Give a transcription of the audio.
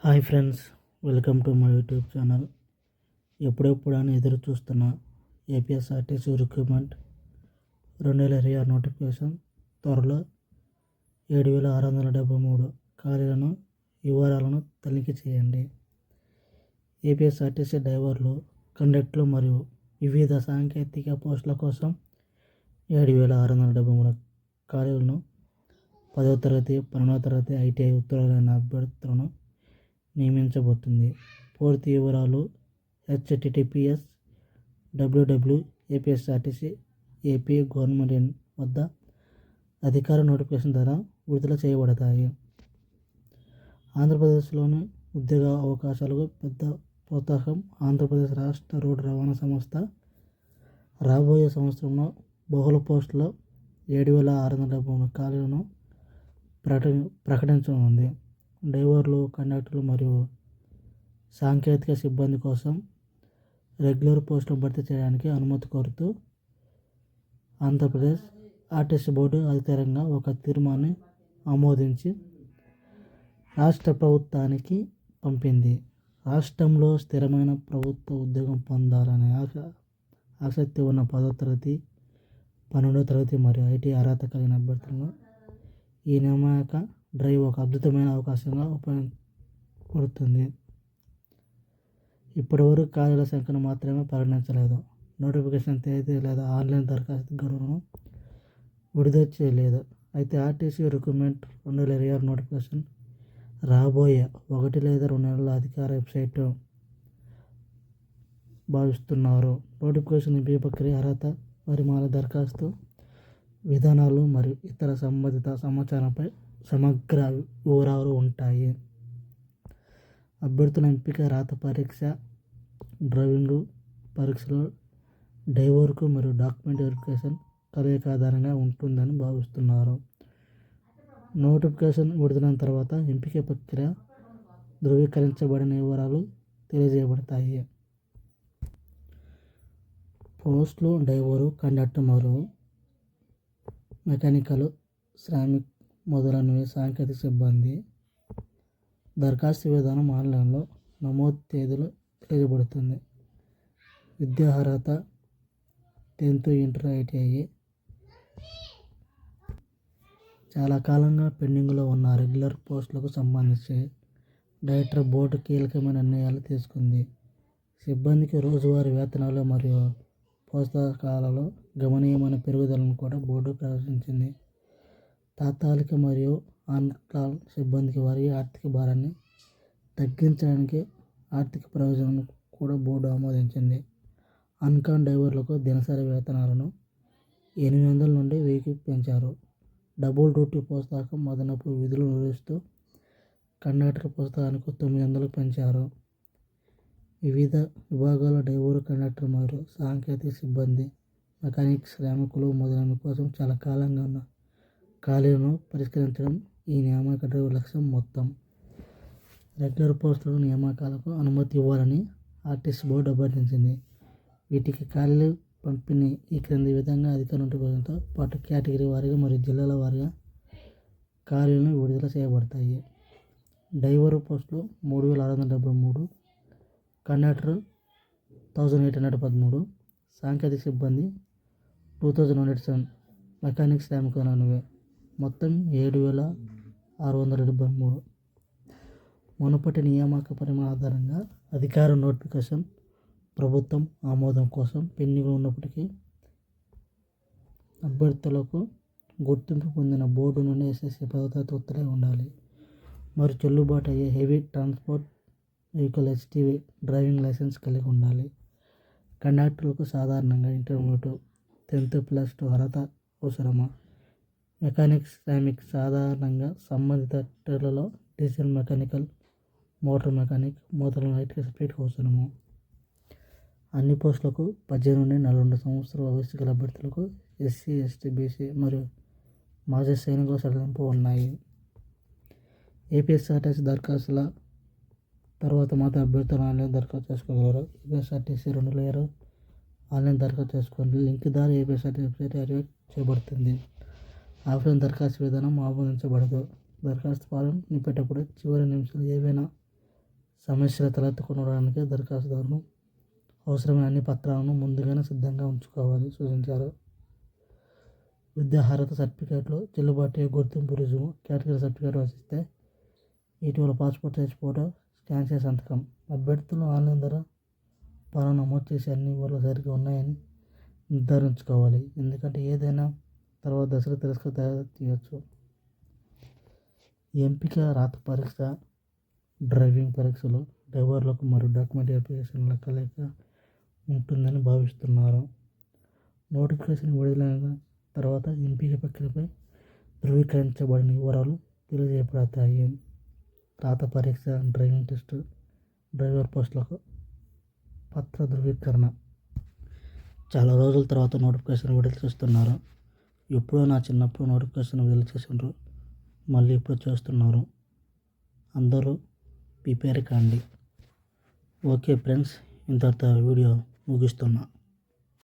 Hi friends, welcome to my YouTube channel. ఎప్పుడెప్పుడని ఎదురు చూస్తున్న ఏపీఎస్ఆర్టీసీ రిక్రూట్మెంట్ 2026 నోటిఫికేషన్ త్వరలో 7,673 ఖాళీలను వివరాలను తనిఖీ చేయండి. ఏపీఎస్ఆర్టీసీ డ్రైవర్లు, కండక్టర్లు మరియు వివిధ సాంకేతిక పోస్టుల కోసం 7,673 ఖాళీలను 10వ తరగతి, 12వ తరగతి ఐటీఐ ఉత్తీర్ణులైన అభ్యర్థులను నియమించబోతుంది. పూర్తి వివరాలు https://www.apsrtc.ap గవర్నమెంట్ వద్ద అధికార నోటిఫికేషన్ ద్వారా విడుదల చేయబడతాయి. ఆంధ్రప్రదేశ్లోని ఉద్యోగ అవకాశాలకు పెద్ద ప్రోత్సాహం. ఆంధ్రప్రదేశ్ రాష్ట్ర రోడ్డు రవాణా సంస్థ రాబోయే సంవత్సరంలో బహుళ పోస్టుల్లో 7,673 ఖాళీలను ప్రకటించనుంది. డ్రైవర్లు, కండక్టర్లు మరియు సాంకేతిక సిబ్బంది కోసం రెగ్యులర్ పోస్టులను భర్తీ చేయడానికి అనుమతి కోరుతూ ఆంధ్రప్రదేశ్ ఆర్టీసీ బోర్డు అధికారికంగా ఒక తీర్మానాన్ని ఆమోదించి రాష్ట్ర ప్రభుత్వానికి పంపింది. రాష్ట్రంలో స్థిరమైన ప్రభుత్వ ఉద్యోగం పొందాలనే ఆసక్తి ఉన్న 10వ తరగతి, 12వ తరగతి మరియు ఐటీ అర్హత కలిగిన అభ్యర్థులను ఈ నియామక డ్రైవ్ ఒక అద్భుతమైన అవకాశంగా ఉపయోగపడుతుంది. ఇప్పటివరకు ఖాళీల సంఖ్యను మాత్రమే ప్రకటించలేదు. నోటిఫికేషన్ తేదీ లేదా ఆన్లైన్ దరఖాస్తు గడువును విడుదల చేయలేదు. అయితే ఆర్టీసీ రిక్రూట్మెంట్ 2026 నోటిఫికేషన్ రాబోయే 1 లేదా 2 నెలల అధికార వెబ్సైట్ భావిస్తున్నారు. నోటిఫికేషన్ ఎంపిక ప్రక్రియ, అర్హత, పరిమాణ, దరఖాస్తు విధానాలు మరియు ఇతర సంబంధిత సమాచారంపై సమగ్ర వివరాలు ఉంటాయి. అభ్యర్థుల ఎంపిక రాత పరీక్ష, డ్రైవింగ్ పరీక్షలు, డ్రైవర్కు మరియు డాక్యుమెంట్ వెరిఫికేషన్ కలయిక ఆధారంగా ఉంటుందని భావిస్తున్నారు. నోటిఫికేషన్ విడుదలైన తర్వాత ఎంపిక ప్రక్రియ, ధృవీకరించబడిన వివరాలు తెలియజేయబడతాయి. పోస్టులు: డ్రైవరు, కండక్టర్ మరియు మెకానికల్, శ్రామిక్ మొదలైనవి. సాంకేతిక సిబ్బంది. దరఖాస్తు విధానం ఆన్లైన్లో నమోదు తేదీలు తెలియజేయబడుతుంది. విద్యా అర్హత 10th, ఇంటర్, ఐటీఐ. చాలా కాలంగా పెండింగ్లో ఉన్న రెగ్యులర్ పోస్టులకు సంబంధించి డైరెక్టర్ బోర్డు కీలకమైన నిర్ణయాలు తీసుకుంది. సిబ్బందికి రోజువారీ వేతనాలు మరియు ప్రోత్సాహకాలలో గణనీయమైన పెరుగుదలను కూడా బోర్డు ప్రదర్శించింది. తాత్కాలిక మరియు ఆన్-కాల్ సిబ్బందికి వారి ఆర్థిక భారాన్ని తగ్గించడానికి ఆర్థిక ప్రయోజనాలను కూడా బోర్డు ఆమోదించింది. ఆన్-కాల్ డ్రైవర్లకు దినసరి వేతనాలను 800 నుండి 1000కి పెంచారు. డబుల్ డ్యూటీ ప్రోత్సాహం, అదనపు విధులు నిర్వహిస్తూ కండక్టర్ ప్రోత్సాహానికి 900కు పెంచారు. వివిధ విభాగాల డ్రైవరు, కండక్టర్ మరియు సాంకేతిక సిబ్బంది, మెకానిక్, శ్రామికులు మొదలైన కోసం చాలా కాలంగా ఉన్న ఖాళీలను పరిష్కరించడం ఈ నియామక డ్రైవ్ లక్ష్యం. మొత్తం రెగ్యులర్ పోస్టుల నియామకాలకు అనుమతి ఇవ్వాలని ఆర్టీసీ బోర్డు అభ్యర్థించింది. వీటికి ఖాళీల పంపిణీ ఈ క్రింది విధంగా అధికార నోటిఫికేషన్తో పాటు కేటగిరీ వారీగా మరియు జిల్లాల వారీగా ఖాళీలను విడుదల చేయబడతాయి. డ్రైవరు పోస్టులు 3,673, కండక్టర్ 1,813, సాంకేతిక సిబ్బంది 2,107, మెకానిక్, శ్రామికులు 9. మొత్తం 7,673. మునుపటి నియామక పరిమాణం ఆధారంగా అధికార నోటిఫికేషన్ ప్రభుత్వం ఆమోదం కోసం పెండింగ్లో ఉన్నప్పటికీ అభ్యర్థులకు గుర్తింపు పొందిన బోర్డు నుండి ఎస్ఎస్సి 10వ తరగతి ఉత్తీర్ణులై ఉండాలి మరియు చెల్లుబాటు అయ్యే heavy transport vehicle HTV driving licence కలిగి ఉండాలి. కండక్టర్లకు సాధారణంగా ఇంటర్మీడియట్ 10th+2 అర్హత అవసరమా? మెకానిక్, శ్రామిక్ సాధారణంగా సంబంధిత ట్రేడ్లలో డీజిల్ మెకానికల్, మోటార్ మెకానిక్ మొదలైన ఐటీ సర్టిఫికేట్ అవసరము. అన్ని పోస్టులకు 18 నుండి 42 సంవత్సరాల వయసు గల అభ్యర్థులకు SC, ST, BC మరియు మాజీ సైనికుల సడలింపు ఉన్నాయి. ఏపీఎస్ఆర్టీసీ దరఖాస్తుల తర్వాత మాత్రం అభ్యర్థులు ఆన్లైన్ దరఖాస్తు చేసుకోగలరు. ఏపీఎస్ఆర్టీసీ 2026 ఆన్లైన్ దరఖాస్తు చేసుకోండి. లింక్ ద్వారా ఏపీఎస్ఆర్టీసీ వెబ్సైట్ యాక్టివేట్ చేయబడుతుంది. ఆఫ్లైన్ దరఖాస్తు విధానం ఆమోదించబడదు. దరఖాస్తు ఫారం నింపేటప్పుడు చివరి నిమిషాలు ఏవైనా సమస్యలు తలెత్తుకోవడానికి దరఖాస్తుదారులు అవసరమైన అన్ని పత్రాలను ముందుగానే సిద్ధంగా ఉంచుకోవాలి సూచించారు. విద్యార్హత సర్టిఫికేట్లు చెల్లుబాటు గుర్తింపు రుజువు కేటగిరీ సర్టిఫికేట్ వస్తే ఇటీవల పాస్పోర్ట్ సైజ్ ఫోటో స్కాన్ చేసి సంతకం. అభ్యర్థులు ఆన్లైన్ ద్వారా ఫారం నమోదు చేసి అన్ని వివరాలు సరిగ్గా ఉన్నాయని నిర్ధారించుకోవాలి. ఎందుకంటే ఏదైనా తర్వాత దశలో తీయవచ్చు. ఎంపిక రాత పరీక్ష డ్రైవింగ్ పరీక్షలు డ్రైవర్లకు మరియు డాక్యుమెంట్ వెరిఫికేషన్ల కలయిక ఉంటుందని భావిస్తున్నారు. నోటిఫికేషన్ విడుదలైన తర్వాత ఎంపిక ప్రక్రియపై ధృవీకరించబడిన వివరాలు తెలియజేయబడతాయి. రాత పరీక్ష డ్రైవింగ్ టెస్ట్ డ్రైవర్ పోస్టులకు పత్ర ధృవీకరణ చాలా రోజుల తర్వాత నోటిఫికేషన్ విడుదల చేస్తున్నారు. ఎప్పుడో నా చిన్నప్పుడు నోటిఫికేషన్ విడుదల చేసిండ్రు, మళ్ళీ ఇప్పుడు చేస్తున్నారు. అందరూ ప్రిపేర్ కాండి. ఓకే ఫ్రెండ్స్, ఇంతటితో వీడియో ముగిస్తున్నా.